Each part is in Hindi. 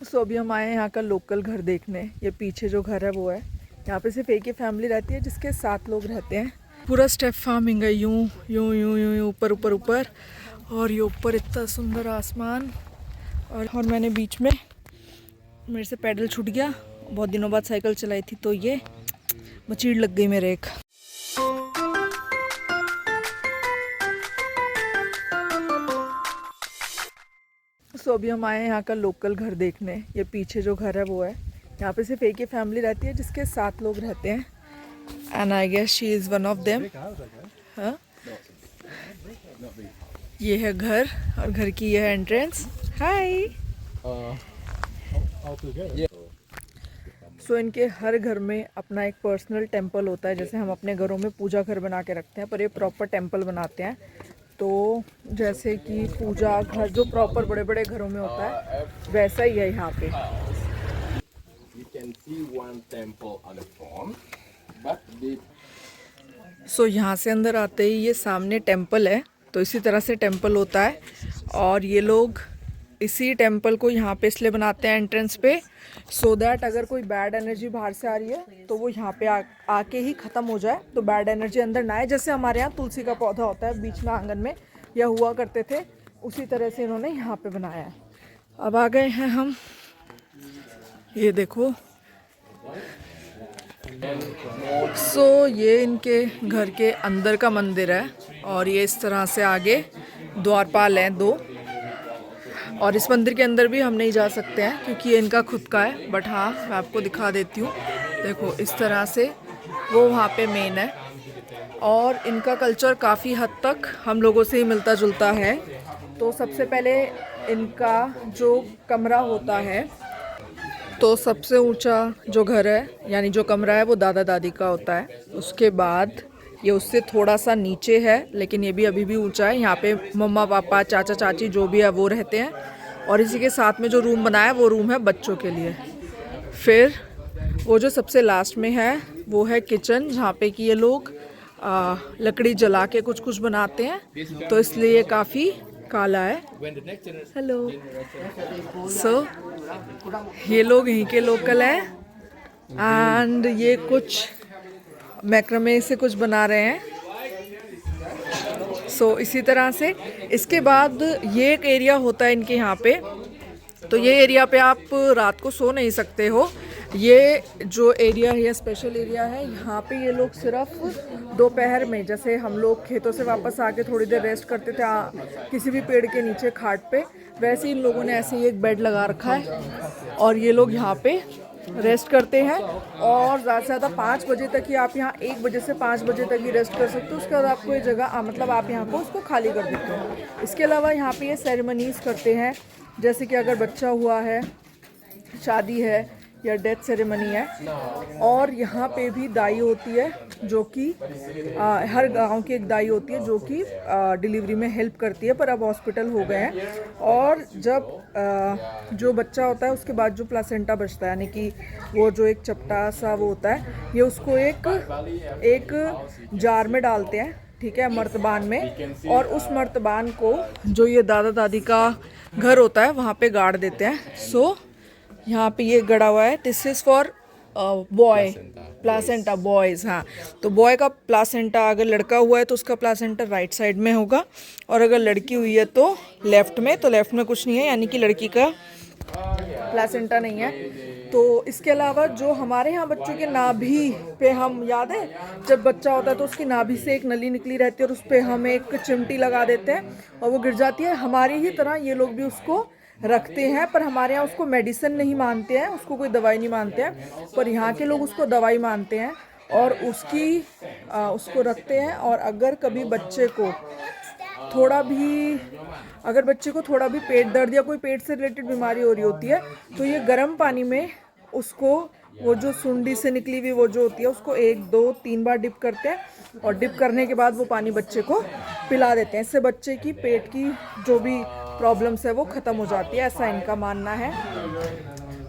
सो अभी हम आए हैं यहाँ का लोकल घर देखने। ये पीछे जो घर है वो है, यहाँ पे सिर्फ एक ही फैमिली रहती है जिसके 7 लोग रहते हैं। पूरा स्टेप फार्मिंग है, यूं यूं यूं यूं यूं ऊपर ऊपर ऊपर, और ये ऊपर इतना सुंदर आसमान। और मैंने बीच में, मेरे से पैडल छूट गया, बहुत दिनों बाद साइकिल चलाई थी तो ये मचीड़ लग गई मेरे एक। सो अभी हम आए हैं यहाँ का लोकल घर देखने। ये पीछे जो घर है वो है, यहाँ पे सिर्फ एक ही फैमिली रहती है जिसके 7 लोग रहते हैं। And I guess she is one of them. हाँ, ये है घर, और घर की ये है एंट्रेंस। हाय। सो इनके हर घर में अपना एक पर्सनल टेंपल होता है, जैसे हम अपने घरों में पूजा घर बना के रखते हैं, पर ये प्रॉपर टेंपल बनाते हैं। तो जैसे कि पूजा घर जो प्रॉपर बड़े बड़े घरों में होता है, वैसा ही है यहाँ पे। सो यहाँ से अंदर आते ही ये सामने टेंपल है, तो इसी तरह से टेंपल होता है। और ये लोग इसी टेंपल को यहाँ पे इसलिए बनाते हैं एंट्रेंस पे, सो दैट अगर कोई बैड एनर्जी बाहर से आ रही है तो वो यहाँ पे आके ही ख़त्म हो जाए, तो बैड एनर्जी अंदर ना आए। जैसे हमारे यहाँ तुलसी का पौधा होता है बीच में आंगन में, या हुआ करते थे, उसी तरह से इन्होंने यहाँ पे बनाया है। अब आ गए हैं हम, ये देखो। सो ये इनके घर के अंदर का मंदिर है, और ये इस तरह से आगे द्वारपाल हैं 2। और इस मंदिर के अंदर भी हम नहीं जा सकते हैं क्योंकि ये इनका खुद का है, बट हाँ मैं आपको दिखा देती हूँ। देखो इस तरह से वो वहाँ पे मेन है, और इनका कल्चर काफ़ी हद तक हम लोगों से ही मिलता जुलता है। तो सबसे पहले इनका जो कमरा होता है, तो सबसे ऊंचा जो घर है यानी जो कमरा है वो दादा दादी का होता है। उसके बाद ये उससे थोड़ा सा नीचे है, लेकिन ये भी अभी भी ऊंचा है। यहाँ पे मम्मा पापा चाचा चाची जो भी है वो रहते हैं, और इसी के साथ में जो रूम बनाया है वो रूम है बच्चों के लिए। फिर वो जो सबसे लास्ट में है वो है किचन, जहाँ पे कि ये लोग लकड़ी जला के कुछ कुछ बनाते हैं, तो इसलिए ये काफ़ी काला है। हेलो। सो ये लोग यहीं के लोकल हैं, एंड ये कुछ मैक्रमे से कुछ बना रहे हैं। सो इसी तरह से इसके बाद ये एक एरिया होता है इनके यहाँ पे, तो ये एरिया पे आप रात को सो नहीं सकते हो। ये जो एरिया है, ये स्पेशल एरिया है। यहाँ पे ये लोग सिर्फ दोपहर में, जैसे हम लोग खेतों से वापस आके थोड़ी देर रेस्ट करते थे किसी भी पेड़ के नीचे खाट पे, वैसे ही इन लोगों ने ऐसे ही एक बेड लगा रखा है, और ये लोग यहाँ पे रेस्ट करते हैं। और ज़्यादा से ज़्यादा 5 बजे तक ही आप यहाँ, 1 बजे से 5 बजे तक ही रेस्ट कर सकते हो। उसके बाद आपको ये जगह मतलब आप यहाँ को उसको खाली कर देते हो। इसके अलावा यहाँ पे ये सेरेमनीज़ करते हैं, जैसे कि अगर बच्चा हुआ है, शादी है, या डेथ सेरेमनी है। और यहाँ पे भी दाई होती है, जो कि हर गांव की एक दाई होती है जो कि डिलीवरी में हेल्प करती है, पर अब हॉस्पिटल हो गए हैं। और जब जो बच्चा होता है उसके बाद जो प्लासेंटा बचता है, यानी कि वो जो एक चपटा सा वो होता है, ये उसको एक जार में डालते हैं, ठीक है, मर्तबान में। और उस मर्तबान को जो ये दादा दादी का घर होता है वहाँ पे गाड़ देते हैं। सो यहाँ पे ये गड़ा हुआ है, this is for boy placenta, boys. हाँ, तो बॉय का प्लासेंटा, अगर लड़का हुआ है तो उसका प्लासेंटा राइट साइड में होगा, और अगर लड़की हुई है तो लेफ़्ट में। तो लेफ़्ट में कुछ नहीं है, यानी कि लड़की का प्लासेंटा नहीं है। तो इसके अलावा जो हमारे यहाँ बच्चों के नाभि पे, हम याद है जब बच्चा होता है तो उसकी नाभि से एक नली निकली रहती है, और उस पर हम एक चिमटी लगा देते हैं और वो गिर जाती है। हमारी ही तरह ये लोग भी उसको रखते हैं, पर हमारे यहाँ उसको मेडिसिन नहीं मानते हैं, उसको कोई दवाई नहीं मानते हैं, पर यहाँ के लोग उसको दवाई मानते हैं और उसको रखते हैं। और अगर कभी बच्चे को थोड़ा भी पेट दर्द या कोई पेट से रिलेटेड बीमारी हो रही होती है, तो ये गर्म पानी में उसको, वो जो सुंडी से निकली हुई वो जो होती है, उसको 1 2 3 बार डिप करते हैं, और डिप करने के बाद वो पानी बच्चे को पिला देते हैं। इससे बच्चे की पेट की जो भी प्रॉब्लम्स है वो ख़त्म हो जाती है, ऐसा इनका मानना है।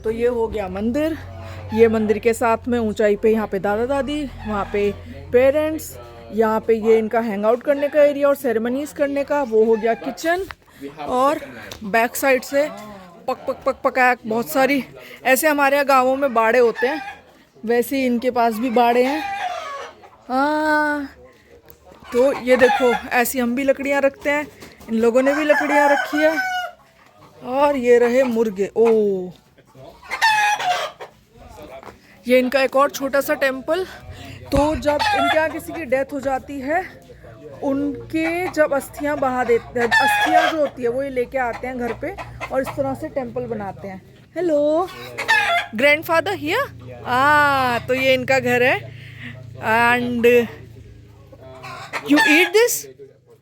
तो ये हो गया मंदिर। ये मंदिर के साथ में ऊंचाई पे यहाँ पे दादा दादी, वहाँ पे पेरेंट्स, यहाँ पे ये इनका हैंग आउट करने का एरिया और सेरेमनीज करने का। वो हो गया किचन, और बैक साइड से पक पक पक पकाया बहुत सारी। ऐसे हमारे यहाँ गाँवों में बाड़े होते हैं, वैसे ही इनके पास भी बाड़े हैं। हाँ, तो ये देखो ऐसी हम भी लकड़ियाँ रखते हैं, इन लोगों ने भी लकड़ियाँ रखी है। और ये रहे मुर्गे। ओ, ये इनका एक और छोटा सा टेम्पल। तो जब इनके यहाँ किसी की डेथ हो जाती है, उनके जब अस्थियाँ बहा देते हैं, अस्थियाँ जो होती है वो ये लेके आते हैं घर पे और इस तरह से टेम्पल बनाते हैं। Hello grandfather here. तो ये इनका घर है। And you eat this,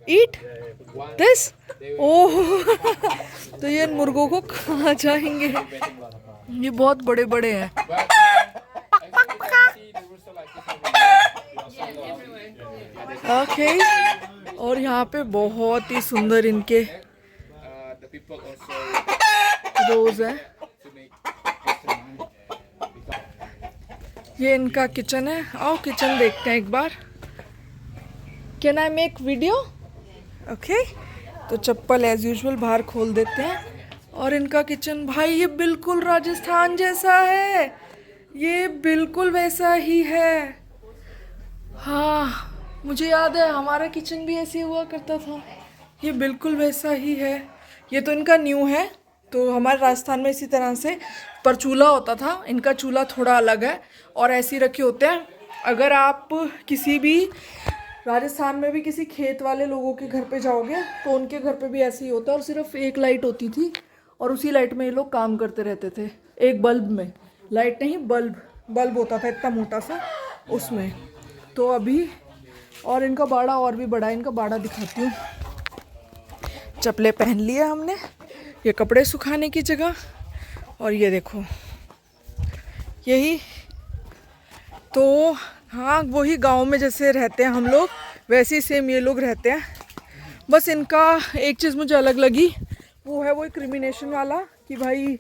eat this. Oh तो ये इन मुर्गों को खा जाएंगे, ये बहुत बड़े बड़े हैं। ओके और यहाँ पे बहुत ही सुंदर इनके रोज हैं। ये इनका किचन है। आओ किचन देखते हैं एक बार। Can I make video? Okay, तो चप्पल एज यूजुअल बाहर खोल देते हैं। और इनका किचन भाई ये बिल्कुल राजस्थान जैसा है, ये बिल्कुल वैसा ही है। हाँ, मुझे याद है हमारा किचन भी ऐसे हुआ करता था, ये बिल्कुल वैसा ही है। ये तो इनका न्यू है। तो हमारे राजस्थान में इसी तरह से पर चूल्हा होता था, इनका चूल्हा थोड़ा अलग है और ऐसे ही रखे होते हैं। अगर आप किसी भी राजस्थान में भी किसी खेत वाले लोगों के घर पे जाओगे तो उनके घर पे भी ऐसे ही होता है और सिर्फ एक लाइट होती थी और उसी लाइट में ये लोग काम करते रहते थे। एक बल्ब में, लाइट नहीं बल्ब होता था इतना मोटा सा उसमें। तो अभी और इनका बाड़ा और भी बड़ा है, इनका बाड़ा दिखाती हूँ। चप्पलें पहन लिया हमने, ये कपड़े सुखाने की जगह। और ये देखो यही तो, हाँ वही गांव में जैसे रहते हैं हम लोग वैसे ही सेम ये लोग रहते हैं। बस इनका एक चीज़ मुझे अलग लगी, वो है वो क्रिमिनेशन वाला कि भाई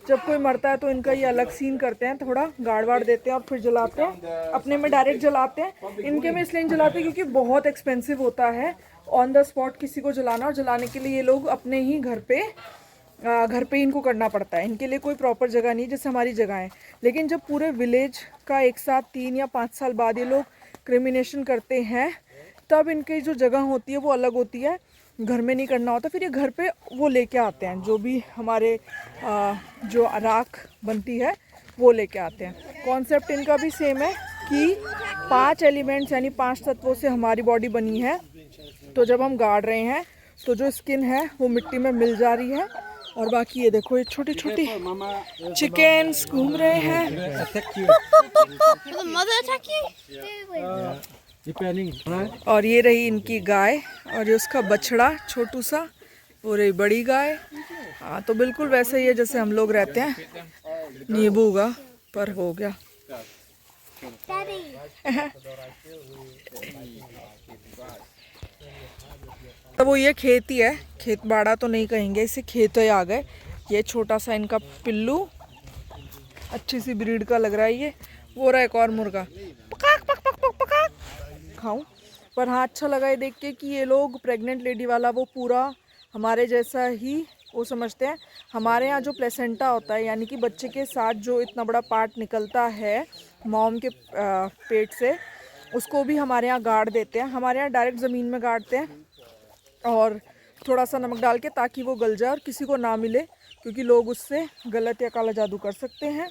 जब कोई मरता है तो इनका ये अलग सीन करते हैं, थोड़ा गाड़ वाड़ देते हैं और फिर जलाते हैं। अपने में डायरेक्ट जलाते हैं, इनके में इसलिए जलाते हैं क्योंकि बहुत एक्सपेंसिव होता है ऑन द स्पॉट किसी को जलाना। और जलाने के लिए ये लोग अपने ही घर पे इनको करना पड़ता है। इनके लिए कोई प्रॉपर जगह नहीं जैसे हमारी जगह है। लेकिन जब पूरे विलेज का एक साथ 3 या 5 साल बाद ये लोग क्रिमिनेशन करते हैं तब इनकी जो जगह होती है वो अलग होती है, घर में नहीं करना होता। फिर ये घर पे वो लेके आते हैं, जो भी हमारे जो राख बनती है वो लेके आते हैं। कॉन्सेप्ट इनका भी सेम है कि 5 एलिमेंट्स यानी 5 तत्वों से हमारी बॉडी बनी है। तो जब हम गाड़ रहे हैं तो जो स्किन है वो मिट्टी में मिल जा रही है। और बाकी ये देखो ये छोटी छोटी चिकन्स घूम रहे हैं। और ये रही इनकी गाय और ये उसका बछड़ा छोटू सा, वो रही बड़ी गाय। हाँ, तो बिल्कुल वैसे ही है जैसे हम लोग रहते हैं। नींबू का पर हो गया। तो वो ये खेत ही है, खेत बाड़ा तो नहीं कहेंगे इसे, खेत ही आ गए। ये छोटा सा इनका पिल्लू अच्छी सी ब्रीड का लग रहा है ये। वो रहा एक और मुर्गा, पकाक पक पक पक पकाक खाऊं। पर हाँ अच्छा लगा ये देख के कि ये लोग प्रेग्नेंट लेडी वाला वो पूरा हमारे जैसा ही वो समझते हैं। हमारे यहाँ जो प्लेसेंटा होता है यानी कि बच्चे के साथ जो इतना बड़ा पार्ट निकलता है मॉम के पेट से, उसको भी हमारे यहाँ गाड़ देते हैं। हमारे यहाँ डायरेक्ट ज़मीन में गाड़ते हैं और थोड़ा सा नमक डाल के ताकि वो गल जाए और किसी को ना मिले, क्योंकि लोग उससे गलत या काला जादू कर सकते हैं।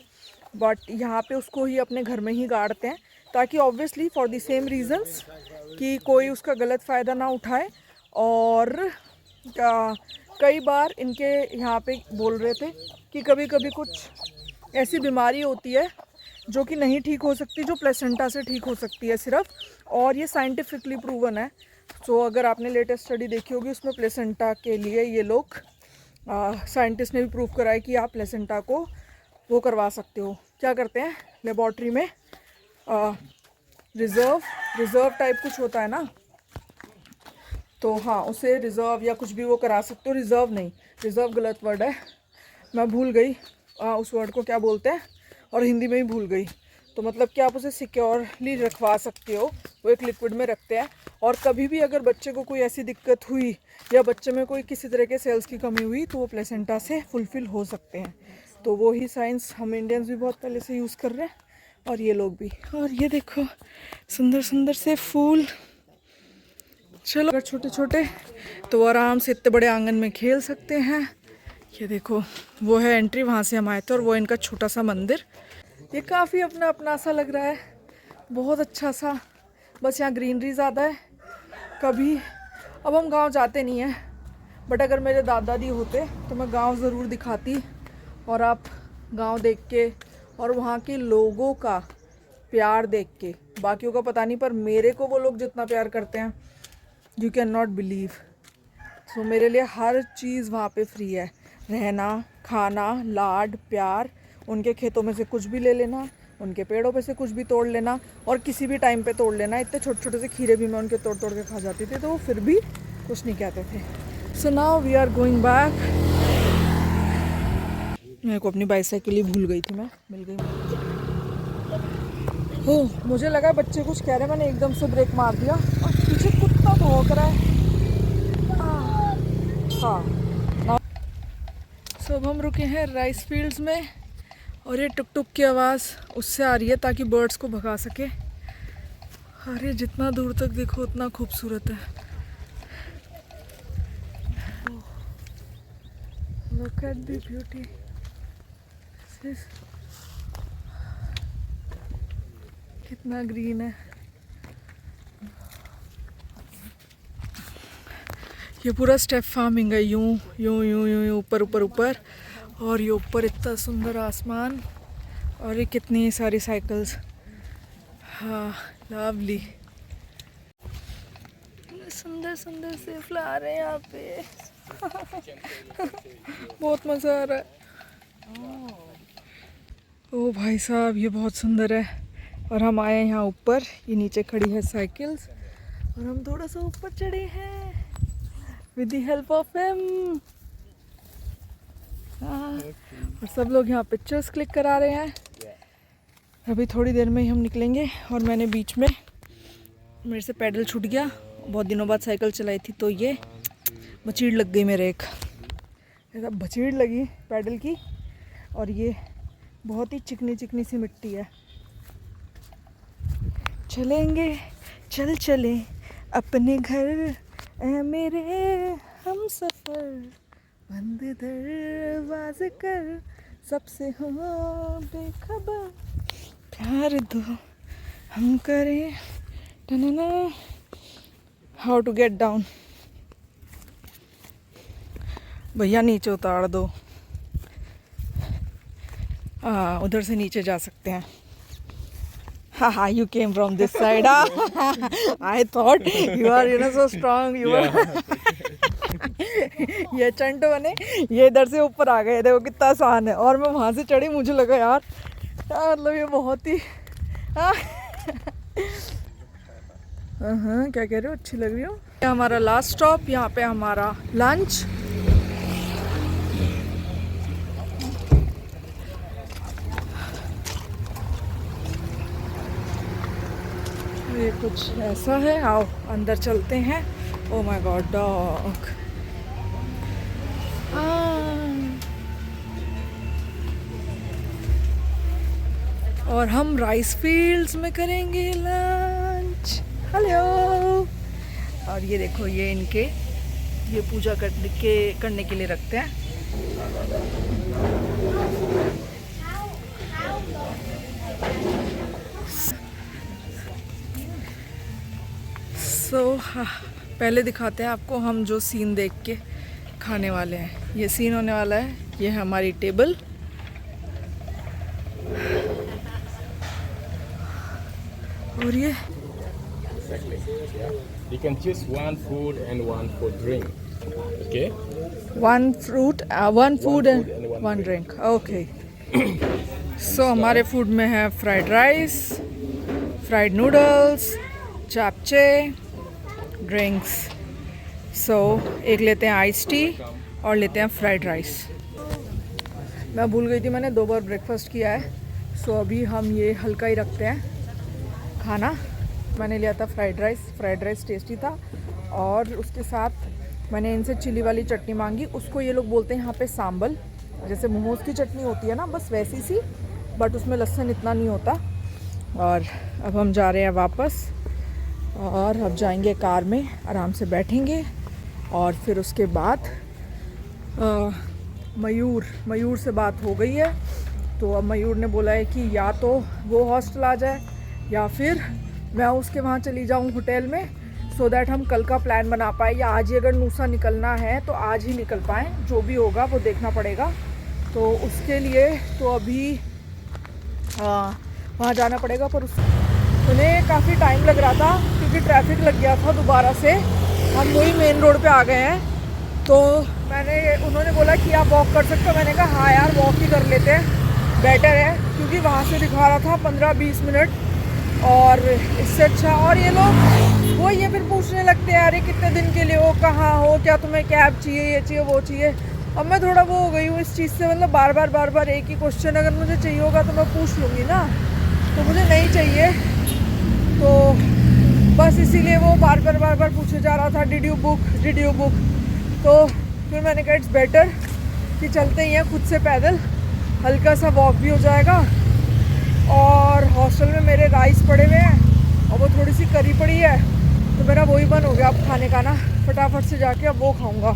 बट यहाँ पे उसको ही अपने घर में ही गाड़ते हैं ताकि obviously for the same reasons कि कोई उसका गलत फ़ायदा ना उठाए। और कई बार इनके यहाँ पे बोल रहे थे कि कभी कभी कुछ ऐसी बीमारी होती है जो कि नहीं ठीक हो सकती, जो प्लेसेंटा से ठीक हो सकती है सिर्फ, और ये साइंटिफिकली प्रूवन है। सो अगर आपने लेटेस्ट स्टडी देखी होगी उसमें प्लेसेंटा के लिए ये लोग साइंटिस्ट ने भी प्रूव करा है कि आप प्लेसेंटा को वो करवा सकते हो। क्या करते हैं लेबॉर्ट्री में, रिज़र्व टाइप कुछ होता है ना, तो हाँ उसे रिज़र्व या कुछ भी वो करा सकते हो। रिज़र्व नहीं, रिज़र्व गलत वर्ड है, मैं भूल गई उस वर्ड को क्या बोलते हैं और हिंदी में ही भूल गई। तो मतलब कि आप उसे सिक्योरली रखवा सकते हो। वो एक लिक्विड में रखते हैं, और कभी भी अगर बच्चे को कोई ऐसी दिक्कत हुई या बच्चे में कोई किसी तरह के सेल्स की कमी हुई तो वो प्लेसेंटा से फुलफिल हो सकते हैं। तो वो ही साइंस हम इंडियंस भी बहुत पहले से यूज़ कर रहे हैं, और ये लोग भी। और ये देखो सुंदर सुंदर से फूल। चलो अगर छोटे छोटे तो वो आराम से इतने बड़े आंगन में खेल सकते हैं। ये देखो वो है एंट्री, वहाँ से हम आए थे, और वो इनका छोटा सा मंदिर। ये काफ़ी अपना अपना सा लग रहा है, बहुत अच्छा सा। बस यहाँ ग्रीनरी ज़्यादा है। कभी अब हम गांव जाते नहीं हैं, बट अगर मेरे दादा दादी होते तो मैं गांव ज़रूर दिखाती, और आप गांव देख के और वहाँ के लोगों का प्यार देख के, बाकियों का पता नहीं, पर मेरे को वो लोग जितना प्यार करते हैं यू कैन नॉट बिलीव। सो मेरे लिए हर चीज़ वहाँ पे फ्री है, रहना, खाना, लाड, प्यार। उनके खेतों में से कुछ भी ले लेना, उनके पेड़ों पे से कुछ भी तोड़ लेना, और किसी भी टाइम पे तोड़ लेना। इतने छोटे छोटे से खीरे भी मैं उनके तोड़ तोड़ के खा जाती थी, तो वो फिर भी कुछ नहीं कहते थे। So now we are going back. मेरे को अपनी बाइसाइकिल ही भूल गई थी, मैं मिल गई। हो मुझे लगा बच्चे कुछ कह रहे, मैंने एकदम से ब्रेक मार दिया, और पीछे कुत्ता भौंक रहा है। हाँ। सो अब हम रुके हैं राइस फील्ड्स में, और ये टुक टुक की आवाज़ उससे आ रही है ताकि बर्ड्स को भगा सके। अरे जितना दूर तक देखो उतना खूबसूरत है। Look at the beauty. कितना ग्रीन है। ये पूरा स्टेप फार्मिंग है, यूं यूं यूं यूं यूं ऊपर ऊपर ऊपर, और ये ऊपर इतना सुंदर आसमान, और ये कितनी सारी साइकिल्स। हाँ लवली, सुंदर सुंदर से फ्लावर है यहाँ पे। बहुत मज़ा आ रहा है। ओ भाई साहब ये बहुत सुंदर है। और हम आए हैं यहाँ ऊपर, ये नीचे खड़ी है साइकिल्स, और हम थोड़ा सा ऊपर चढ़े हैं with the help of him. और सब लोग यहाँ पिक्चर्स क्लिक करा रहे हैं। अभी थोड़ी देर में ही हम निकलेंगे। और मैंने बीच में, मेरे से पैडल छूट गया, बहुत दिनों बाद साइकिल चलाई थी, तो ये बचीड़ लग गई मेरे एक, ऐसा बचीड़ लगी पैडल की। और ये बहुत ही चिकनी चिकनी सी मिट्टी है। चलेंगे चल चले अपने घर ऐ मेरे हम सफ़र, बंद दरवाज़े कर सबसे हो बेखबर, प्यार दो हम करें टनना। हाउ टू गेट डाउन, भैया नीचे उतार दो। उधर से नीचे जा सकते हैं। हाँ you came from this side. I thought you are so strong. You are. ये चंटो बने, ये इधर से ऊपर आ गए, देखो कितना आसान है। और मैं वहाँ से चढ़ी, मुझे लगा यार मतलब ये बहुत ही हाँ क्या कह रहे हो, अच्छी लग रही हो। हमारा लास्ट स्टॉप, यहाँ पे हमारा लंच। ये कुछ ऐसा है, आओ अंदर चलते हैं। Oh my God dog. और हम राइस फील्ड्स में करेंगे लंच। हेलो। और ये देखो, ये इनके ये पूजा करने के लिए रखते हैं। हाँ, पहले दिखाते हैं आपको हम जो सीन देख के खाने वाले हैं। ये सीन होने वाला है, ये है हमारी टेबल। और ये You can choose one food and one for drink. Okay? one food and one drink. Okay. So हमारे फूड में है fried rice, fried noodles, japchae, drinks. So एक लेते हैं आइस टी और लेते हैं फ्राइड राइस। मैं भूल गई थी, मैंने 2 बार ब्रेकफास्ट किया है, सो अभी हम ये हल्का ही रखते हैं खाना। मैंने लिया था फ्राइड राइस टेस्टी था, और उसके साथ मैंने इनसे चिली वाली चटनी मांगी। उसको ये लोग बोलते हैं यहाँ पे सांबल, जैसे मोमोज़ की चटनी होती है ना, बस वैसी सी, बट उसमें लहसुन इतना नहीं होता। और अब हम जा रहे हैं वापस, और अब जाएंगे कार में, आराम से बैठेंगे। और फिर उसके बाद मयूर से बात हो गई है, तो अब मयूर ने बोला है कि या तो वो हॉस्टल आ जाए या फिर मैं उसके वहाँ चली जाऊँ होटल में, सो दैट हम कल का प्लान बना पाए, या आज ही अगर नूसा निकलना है तो आज ही निकल पाएँ। जो भी होगा वो देखना पड़ेगा। तो उसके लिए तो अभी वहाँ जाना पड़ेगा, पर उन्हें काफ़ी टाइम लग रहा था क्योंकि ट्रैफिक लग गया था दोबारा से। हम वही मेन रोड पे आ गए हैं, तो उन्होंने बोला कि आप वॉक कर सकते हो। मैंने कहा हाँ यार, वॉक ही कर लेते हैं, बेटर है, क्योंकि वहाँ से दिखा रहा था 15-20 मिनट, और इससे अच्छा। और ये लोग वो ये फिर पूछने लगते हैं, अरे कितने दिन के लिए हो, कहाँ हो, क्या तुम्हें कैब चाहिए, ये चाहिए वो चाहिए। अब मैं थोड़ा वो हो गई हूँ इस चीज़ से, मतलब बार बार एक ही क्वेश्चन अगर मुझे चाहिए होगा तो मैं पूछ लूँगी ना, तो मुझे नहीं चाहिए। तो बस इसीलिए वो बार बार पूछे जा रहा था, डिड यू बुक। तो फिर मैंने कहा इट्स बेटर कि चलते ही हैं खुद से पैदल, हल्का सा वॉक भी हो जाएगा। और हॉस्टल में मेरे राइस पड़े हुए हैं और वो थोड़ी सी करी पड़ी है, तो मेरा वही मन हो गया अब खाने का ना, फटाफट से जाके अब वो खाऊंगा।